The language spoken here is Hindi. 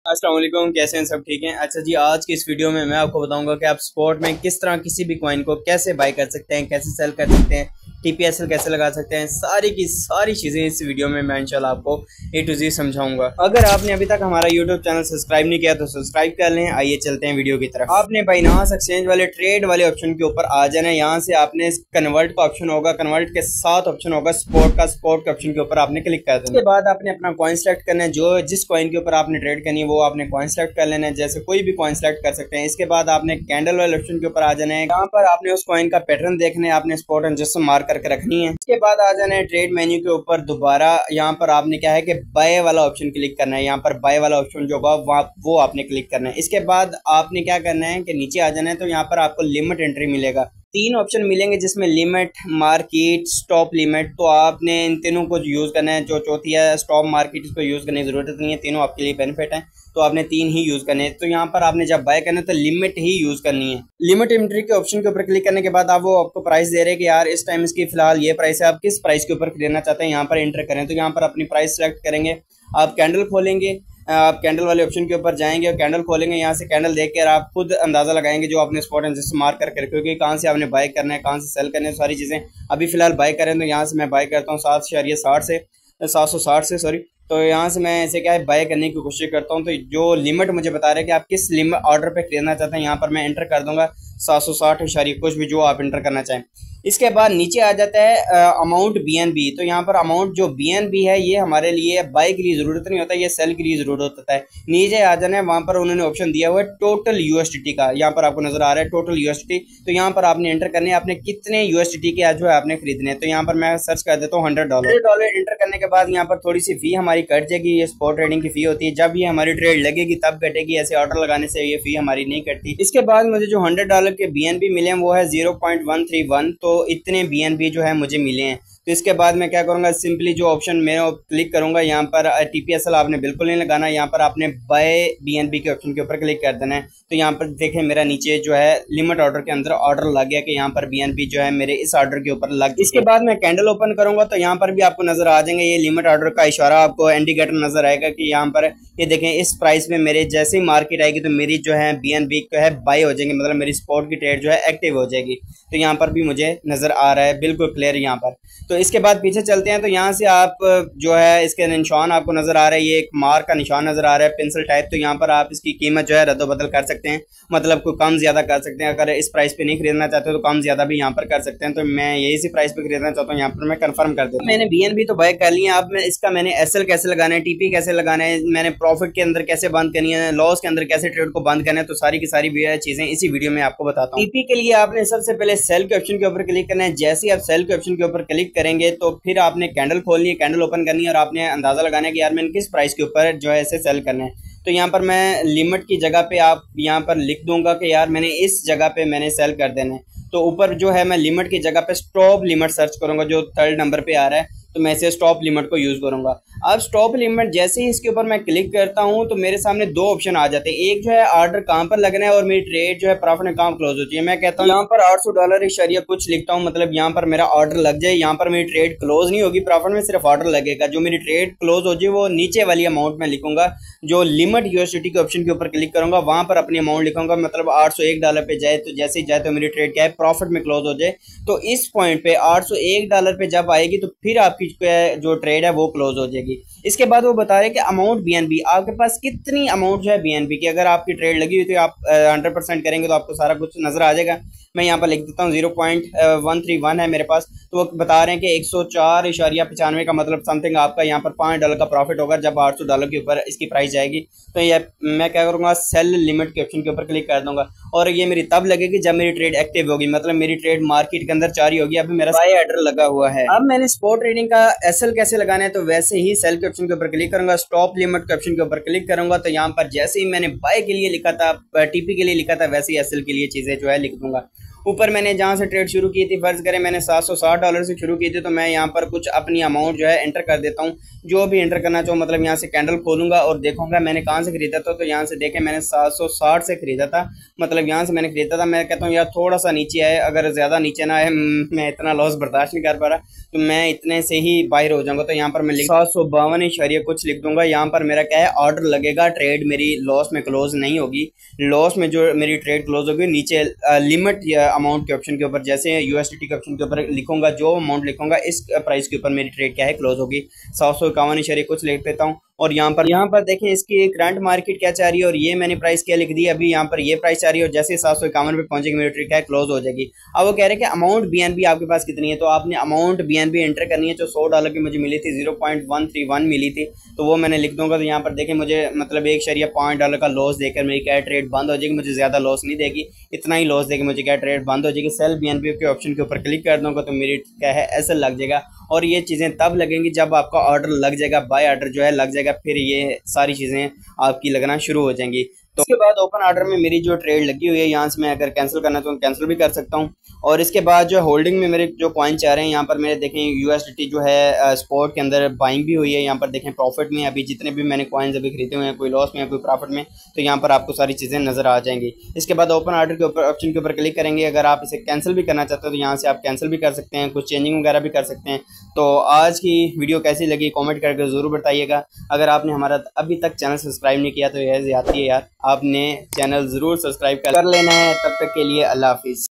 अस्सलाम वालेकुम, कैसे हैं सब? ठीक हैं। अच्छा जी, आज की इस वीडियो में मैं आपको बताऊंगा कि आप स्पॉट में किस तरह किसी भी कॉइन को कैसे बाय कर सकते हैं, कैसे सेल कर सकते हैं, टीपीएसएल कैसे लगा सकते हैं। सारी की सारी चीज़ें इस वीडियो में मैं इंशाल्लाह आपको ए टू जी समझाऊंगा। अगर आपने अभी तक हमारा यूट्यूब चैनल सब्सक्राइब नहीं किया तो सब्सक्राइब कर लें। आइए चलते हैं वीडियो की तरफ। आपने बाइनांस एक्सचेंज वाले ट्रेड वाले ऑप्शन के ऊपर आ जाना है। यहाँ से आपने कन्वर्ट का ऑप्शन होगा, कन्वर्ट के साथ ऑप्शन होगा स्पॉट के ऑप्शन के ऊपर आपने क्लिक कर देना। उसके बाद आपने अपना कॉइन सेलेक्ट करना है, जो जिस कॉइन के ऊपर आपने ट्रेड करनी है वो आपने कॉइन सेलेक्ट कर लेना है। जैसे कोई भी कॉइन सेलेक्ट कर सकते हैं। इसके बाद आपने कैंडल वाले ऑप्शन के ऊपर आ जाना है। यहाँ पर आपने उस कॉइन का पैटर्न देखना है, आपने स्पॉट एंड जस्ट मार्क करके रखनी है। इसके बाद आ जाना है ट्रेड मेन्यू के ऊपर। दोबारा यहाँ पर आपने क्या है कि बाय वाला ऑप्शन क्लिक करना है। यहाँ पर बाय वाला ऑप्शन जो होगा वो आपने क्लिक करना है। इसके बाद आपने क्या करना है कि नीचे आ जाना है, तो यहाँ पर आपको लिमिट एंट्री मिलेगा। तीन ऑप्शन मिलेंगे जिसमें लिमिट, मार्केट, स्टॉप लिमिट। तो आपने इन तीनों को यूज करना है। जो चौथी है स्टॉप मार्केट, इसको यूज करने की जरूरत नहीं है, तीनों आपके लिए बेनिफिट है, तो आपने तीन ही यूज करने हैं। तो यहाँ पर आपने जब बाय करना है तो लिमिट ही यूज करनी है। लिमिट एंट्री के ऑप्शन के ऊपर क्लिक करने के बाद आप वो आपको प्राइस दे रहे हैं कि यार इस टाइम इसकी फिलहाल ये प्राइस है, आप किस प्राइस के ऊपर खरीदना चाहते हैं यहाँ पर एंटर करें। तो यहाँ पर अपनी प्राइस सेलेक्ट करेंगे। आप कैंडल खोलेंगे, आप कैंडल वाले ऑप्शन के ऊपर जाएंगे और कैंडल खोलेंगे। यहाँ से कैंडल देख कर आप खुद अंदाजा लगाएंगे जो आपने स्पॉट एंड जस्ट मार्क करके रखे, क्योंकि कहाँ से आपने बाय करना है, कहाँ से सेल करना है, सारी चीज़ें। अभी फिलहाल बाय करें तो यहाँ से मैं बाय करता हूँ 760 से सॉरी। तो यहाँ से मैं ऐसे क्या है बाय करने की कोशिश करता हूँ। तो जो लिमिट मुझे बता रहे हैं कि आप किस लिमिट ऑर्डर पे खरीदना चाहते हैं, यहाँ पर मैं एंटर कर दूंगा 760 कुछ भी जो आप एंटर करना चाहें। इसके बाद नीचे आ जाता है अमाउंट बीएनबी। तो यहाँ पर अमाउंट जो बीएनबी है ये हमारे लिए बाय के लिए ज़रूरत नहीं होता, ये सेल के लिए ज़रूरत होता है। नीचे आ जाना है, वहाँ पर उन्होंने ऑप्शन दिया हुआ है टोटल यूएसडीटी का। यहाँ पर आपको नजर आ रहा है टोटल यूएसडीटी। तो यहाँ पर आपने एंटर करने आपने कितने यूएसडीटी के जो है आपने खरीदने हैं। तो यहाँ पर मैं सर्च कर देता हूँ $100 एंटर करने के बाद यहाँ पर थोड़ी सी फी हमारी कट जाएगी। ये स्पॉट ट्रेडिंग की फी होती है, जब ये हमारी ट्रेड लगेगी तब कटेगी, ऐसे ऑर्डर लगाने से ये फी हमारी नहीं कटती। इसके बाद मुझे जो $100 के बीएनबी मिले हैं वो है 0.131। तो इतने बीएनबी जो है मुझे मिले हैं। तो इसके बाद मैं क्या करूंगा, सिंपली जो ऑप्शन मैं क्लिक करूंगा, यहाँ पर टीपीएसएल आपने बिल्कुल नहीं लगाना, यहाँ पर आपने बाय बीएनबी के ऑप्शन के ऊपर क्लिक कर देना है। तो यहाँ पर देखें मेरा नीचे जो है लिमिट ऑर्डर के अंदर ऑर्डर लग गया कि यहाँ पर बीएनबी जो है मेरे इस ऑर्डर के ऊपर लग। इसके बाद मैं कैंडल ओपन करूंगा तो यहाँ पर भी आपको नजर आ जाएंगे ये लिमिट ऑर्डर का इशारा, आपको इंडिकेटर नजर आएगा कि यहाँ पर ये देखें इस प्राइस में मेरे जैसे ही मार्केट आएगी तो मेरी जो है बीएनबी जो है बाय हो जाएंगे, मतलब मेरी स्पॉट की ट्रेड जो है एक्टिव हो जाएगी। तो यहाँ पर भी मुझे नजर आ रहा है बिल्कुल क्लियर यहाँ पर। तो इसके बाद पीछे चलते हैं, तो यहाँ से आप जो है इसके निशान आपको नजर आ रहा है, ये एक मार्क का निशान नजर आ रहा है पेंसिल टाइप। तो यहाँ पर आप इसकी कीमत जो है रद्दोबदल कर सकते हैं, मतलब को कम ज्यादा कर सकते हैं। अगर इस प्राइस पे नहीं खरीदना चाहते तो कम ज्यादा भी यहाँ पर कर सकते हैं। तो मैं यही सी प्राइस पे खरीदना चाहता हूँ, यहाँ पर मैं कंफर्म कर देता हूँ। मैंने बीएनबी तो बाय कर लिया। अब मैं इसका मैंने एसएल कैसे लगाना है, टीपी कैसे लगाना है, मैंने प्रॉफिट के अंदर कैसे बंद करनी है, लॉस के अंदर कैसे ट्रेड को बंद करना है, तो सारी की सारी चीजें इसी वीडियो में आपको बताता हूँ। टीपी के लिए आपने सबसे पहले सेल के ऑप्शन के ऊपर क्लिक करना है। जैसे ही आप सेल के ऑप्शन के ऊपर क्लिक करेंगे तो फिर आपने कैंडल खोलनी है, कैंडल ओपन करनी है और आपने अंदाजा लगाना है कि यार मैंने किस प्राइस के ऊपर जो है इसे सेल करना है। तो यहाँ पर मैं लिमिट की जगह पे आप यहाँ पर लिख दूंगा कि यार मैंने इस जगह पे मैंने सेल कर देना है। तो ऊपर जो है मैं लिमिट की जगह पे स्टॉप लिमिट सर्च करूंगा, जो 3rd नंबर पे आ रहा है, तो मैं इसे स्टॉप लिमिट को यूज करूंगा। अब स्टॉप लिमिट जैसे ही इसके ऊपर मैं क्लिक करता हूं तो मेरे सामने दो ऑप्शन आ जाते हैं। एक जो है ऑर्डर कहां पर लगना है और मेरी ट्रेड जो है प्रॉफिट में कहां क्लोज होती है। मैं कहता हूं यहाँ पर $800 कुछ लिखता हूं, मतलब यहाँ पर मेरा ऑर्डर लग जाए। यहाँ पर मेरी ट्रेड क्लोज नहीं होगी, प्रॉफिट में सिर्फ ऑर्डर लगेगा। जो मेरी ट्रेड क्लोज हो जाए वो नीचे वाली अमाउंट में लिखूंगा। जो लिमिट यूएसडीटी के ऑप्शन के ऊपर क्लिक करूंगा वहां पर अपनी अमाउंट लिखूंगा, मतलब $801 पे जाए तो जैसे ही जाए तो मेरी ट्रेड क्या है प्रॉफिट में क्लोज हो जाए। तो इस पॉइंट पे $801 पे जब आएगी तो फिर आपकी जो ट्रेड है वो क्लोज हो जाएगी। इसके बाद वो बता रहे हैं कि अमाउंट बीएनबी, आपके पास कितनी अमाउंट जो है बीएनबी की। अगर आपकी ट्रेड लगी हुई तो आप 100% करेंगे तो आपको सारा कुछ नजर आ जाएगा। मैं यहाँ पर लिख देता हूँ 0.131 है मेरे पास। तो वो बता रहे हैं कि 104.95 का मतलब समथिंग आपका यहाँ पर $5 का प्रॉफिट होगा जब $800 के ऊपर इसकी प्राइस जाएगी। तो ये मैं क्या करूँगा, सेल लिमिट के ऑप्शन के ऊपर क्लिक कर दूंगा और ये मेरी तब लगेगी जब मेरी ट्रेड एक्टिव होगी, मतलब मेरी ट्रेड मार्केट के अंदर जारी होगी। अभी मेरा बाय ऑर्डर लगा हुआ है। अब मैंने स्पॉट ट्रेडिंग का एसएल कैसे लगाना है, तो वैसे ही सेल के ऑप्शन के ऊपर क्लिक करूंगा, स्टॉप लिमिट के ऑप्शन के ऊपर क्लिक करूंगा। तो यहाँ पर जैसे ही मैंने बाय के लिए लिखा था, टीपी के लिए लिखा था, वैसे ही एसएल के लिए चीजें जो है लिख दूंगा। ऊपर मैंने जहाँ से ट्रेड शुरू की थी, फर्ज करें मैंने $760 से शुरू की थी, तो मैं यहाँ पर कुछ अपनी अमाउंट जो है एंटर कर देता हूँ, जो भी एंटर करना चाहूँ। मतलब यहाँ से कैंडल खोलूंगा और देखूंगा मैंने कहाँ से खरीदा था। तो यहाँ से देखें मैंने 760 से खरीदा था, मतलब यहाँ से मैंने खरीदा था। मैं कहता हूँ यार थोड़ा सा नीचे आए, अगर ज़्यादा नीचे ना आए, मैं इतना लॉस बर्दाश्त नहीं कर पा रहा, तो मैं इतने से ही बाहर हो जाऊंगा। तो यहाँ पर मैं 752 कुछ लिख दूंगा। यहाँ पर मेरा क्या है, ऑर्डर लगेगा, ट्रेड मेरी लॉस में क्लोज नहीं होगी। लॉस में जो मेरी ट्रेड क्लोज होगी, नीचे लिमिट या अमाउंट के ऑप्शन के ऊपर, जैसे यूएसडीटी के ऑप्शन के ऊपर लिखूंगा, जो अमाउंट लिखूंगा इस प्राइस के ऊपर मेरी ट्रेड क्या है, क्लोज होगी। 751 कुछ लिख देता हूँ। और यहाँ पर देखें इसकी करंट मार्केट क्या चाह रही है, और ये मैंने प्राइस क्या लिख दी अभी। यहाँ पर ये प्राइस आ रही है, और जैसे 751 पे पहुंचेगी मेरी ट्रेड क्या है, क्लोज हो जाएगी। अब वो कह रहे हैं कि अमाउंट बीएनबी आपके पास कितनी है, तो आपने अमाउंट बीएनबी एंटर करनी है। जो $100 की मुझे मिली थी, 0.131 मिली थी, तो वो मैंने लिख दूंगा। तो यहाँ पर देखें मुझे मतलब $1.5 का लॉस देकर मेरी क्या ट्रेड बंद हो जाएगी। मुझे ज़्यादा लॉस नहीं देगी, इतना ही लॉस देगी मुझे, क्या ट्रेड बंद हो जाएगी। सेल बीएनबी के ऑप्शन के ऊपर क्लिक कर दूंगा, तो मेरी क्या है एसएल लग जाएगा। और ये चीज़ें तब लगेंगी जब आपका ऑर्डर लग जाएगा, बाय ऑर्डर जो है लग जाएगा, फिर ये सारी चीज़ें आपकी लगना शुरू हो जाएंगी। तो उसके बाद ओपन ऑर्डर में मेरी जो ट्रेड लगी हुई है, यहाँ से मैं अगर कैंसिल करना चाहूँ कैंसिल भी कर सकता हूँ। और इसके बाद जो होल्डिंग में मेरे जो कॉइन चाह रहे हैं, यहाँ पर मेरे देखें यूएसडीटी जो है स्पॉट के अंदर बाइंग भी हुई है। यहाँ पर देखें प्रॉफिट में अभी जितने भी मैंने कॉइन्स अभी खरीदे हुए हैं, कोई लॉस में कोई प्रॉफिट में, तो यहाँ पर आपको सारी चीज़ें नज़र आ जाएंगी। इसके बाद ओपन ऑर्डर के ऊपर ऑप्शन के ऊपर क्लिक करेंगे। अगर आप इसे कैंसिल भी करना चाहते हो तो यहाँ से आप कैंसिल भी कर सकते हैं, कुछ चेंजिंग वगैरह भी कर सकते हैं। तो आज की वीडियो कैसी लगी कॉमेंट करके ज़रूर बताइएगा। अगर आपने हमारा अभी तक चैनल सब्सक्राइब नहीं किया तो यह ज़्यादती है यार, आपने चैनल ज़रूर सब्सक्राइब कर लेना है। तब तक के लिए अल्लाह हाफिज़।